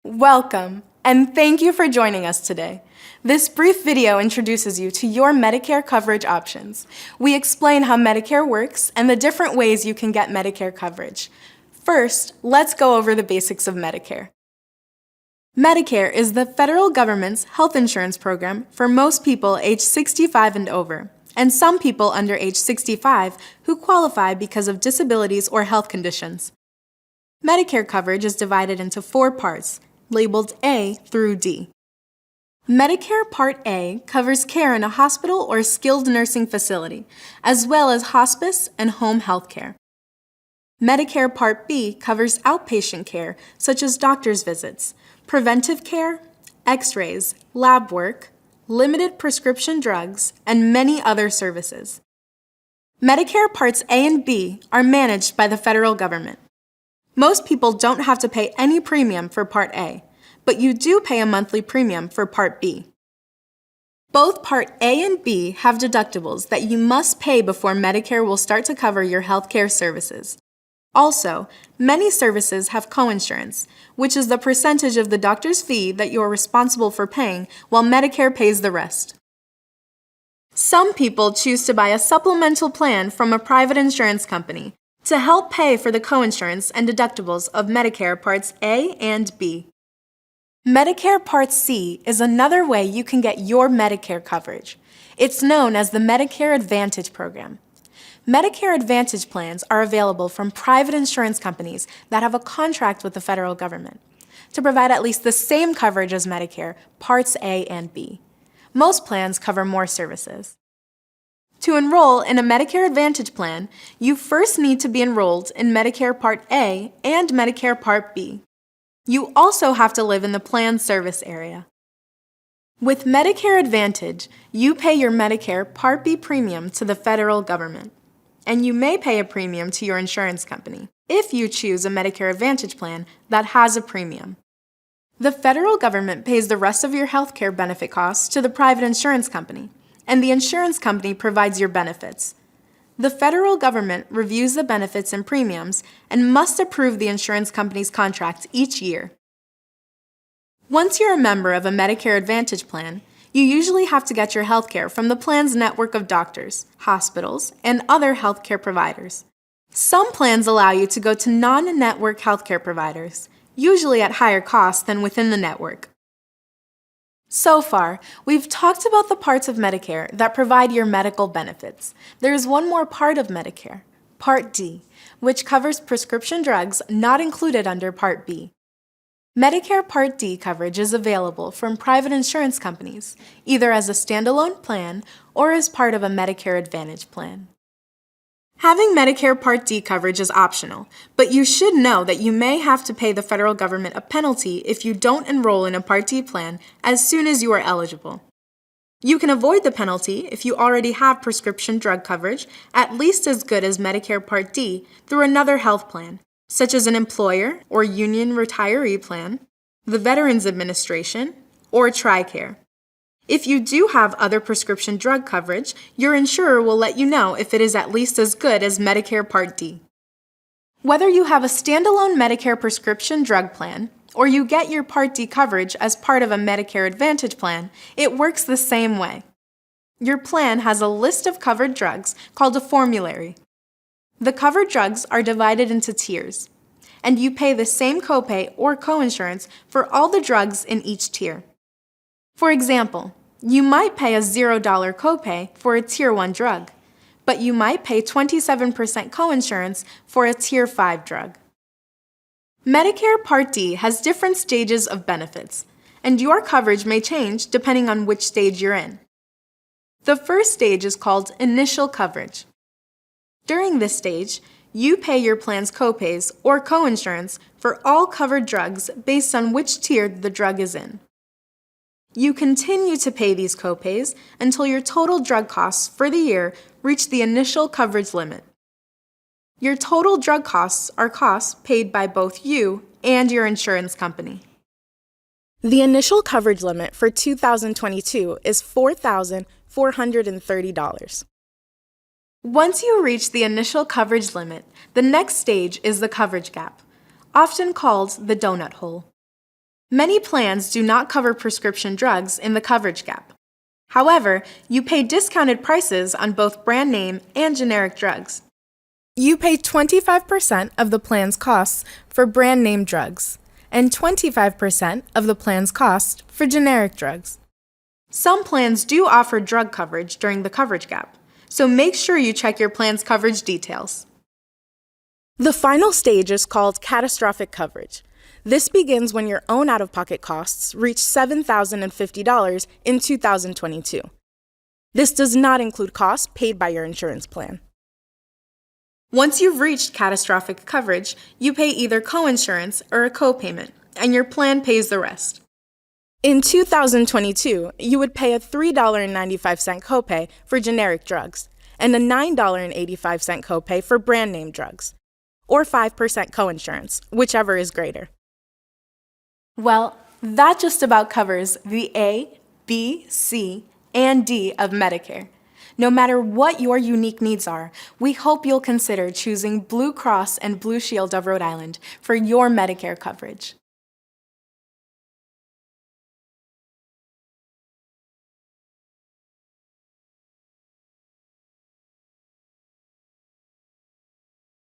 Welcome, and thank you for joining us today. This brief video introduces you to your Medicare coverage options. We explain how Medicare works and the different ways you can get Medicare coverage. First, let's go over the basics of Medicare. Medicare is the federal government's health insurance program for most people age 65 and over, and some people under age 65 who qualify because of disabilities or health conditions. Medicare coverage is divided into 4 parts, labeled A through D. Medicare Part A covers care in a hospital or skilled nursing facility, as well as hospice and home health care. Medicare Part B covers outpatient care, such as doctor's visits, preventive care, x-rays, lab work, limited prescription drugs, and many other services. Medicare Parts A and B are managed by the federal government. Most people don't have to pay any premium for Part A, but you do pay a monthly premium for Part B. Both Part A and B have deductibles that you must pay before Medicare will start to cover your healthcare services. Also, many services have coinsurance, which is the percentage of the doctor's fee that you are responsible for paying while Medicare pays the rest. Some people choose to buy a supplemental plan from a private insurance company to help pay for the coinsurance and deductibles of Medicare Parts A and B. Medicare Part C is another way you can get your Medicare coverage. It's known as the Medicare Advantage program. Medicare Advantage plans are available from private insurance companies that have a contract with the federal government to provide at least the same coverage as Medicare Parts A and B. Most plans cover more services. To enroll in a Medicare Advantage plan, you first need to be enrolled in Medicare Part A and Medicare Part B. You also have to live in the plan service area. With Medicare Advantage, you pay your Medicare Part B premium to the federal government, and you may pay a premium to your insurance company if you choose a Medicare Advantage plan that has a premium. The federal government pays the rest of your healthcare benefit costs to the private insurance company, and the insurance company provides your benefits. The federal government reviews the benefits and premiums and must approve the insurance company's contract each year. Once you're a member of a Medicare Advantage plan, you usually have to get your healthcare from the plan's network of doctors, hospitals, and other healthcare providers. Some plans allow you to go to non-network healthcare providers, usually at higher costs than within the network. So far, we've talked about the parts of Medicare that provide your medical benefits. There is one more part of Medicare, Part D, which covers prescription drugs not included under Part B. Medicare Part D coverage is available from private insurance companies, either as a standalone plan or as part of a Medicare Advantage plan. Having Medicare Part D coverage is optional, but you should know that you may have to pay the federal government a penalty if you don't enroll in a Part D plan as soon as you are eligible. You can avoid the penalty if you already have prescription drug coverage at least as good as Medicare Part D through another health plan, such as an employer or union retiree plan, the Veterans Administration, or TRICARE. If you do have other prescription drug coverage, your insurer will let you know if it is at least as good as Medicare Part D. Whether you have a standalone Medicare prescription drug plan or you get your Part D coverage as part of a Medicare Advantage plan, it works the same way. Your plan has a list of covered drugs called a formulary. The covered drugs are divided into tiers, and you pay the same copay or coinsurance for all the drugs in each tier. For example, you might pay a $0 copay for a Tier 1 drug, but you might pay 27% coinsurance for a Tier 5 drug. Medicare Part D has different stages of benefits, and your coverage may change depending on which stage you're in. The first stage is called initial coverage. During this stage, you pay your plan's copays or coinsurance for all covered drugs based on which tier the drug is in. You continue to pay these copays until your total drug costs for the year reach the initial coverage limit. Your total drug costs are costs paid by both you and your insurance company. The initial coverage limit for 2022 is $4,430. Once you reach the initial coverage limit, the next stage is the coverage gap, often called the donut hole. Many plans do not cover prescription drugs in the coverage gap. However, you pay discounted prices on both brand name and generic drugs. You pay 25% of the plan's costs for brand name drugs and 25% of the plan's cost for generic drugs. Some plans do offer drug coverage during the coverage gap, so make sure you check your plan's coverage details. The final stage is called catastrophic coverage. This begins when your own out-of-pocket costs reach $7,050 in 2022. This does not include costs paid by your insurance plan. Once you've reached catastrophic coverage, you pay either coinsurance or a copayment, and your plan pays the rest. In 2022, you would pay a $3.95 copay for generic drugs and a $9.85 copay for brand name drugs, or 5% coinsurance, whichever is greater. Well, that just about covers the A, B, C, and D of Medicare. No matter what your unique needs are, we hope you'll consider choosing Blue Cross and Blue Shield of Rhode Island for your Medicare coverage.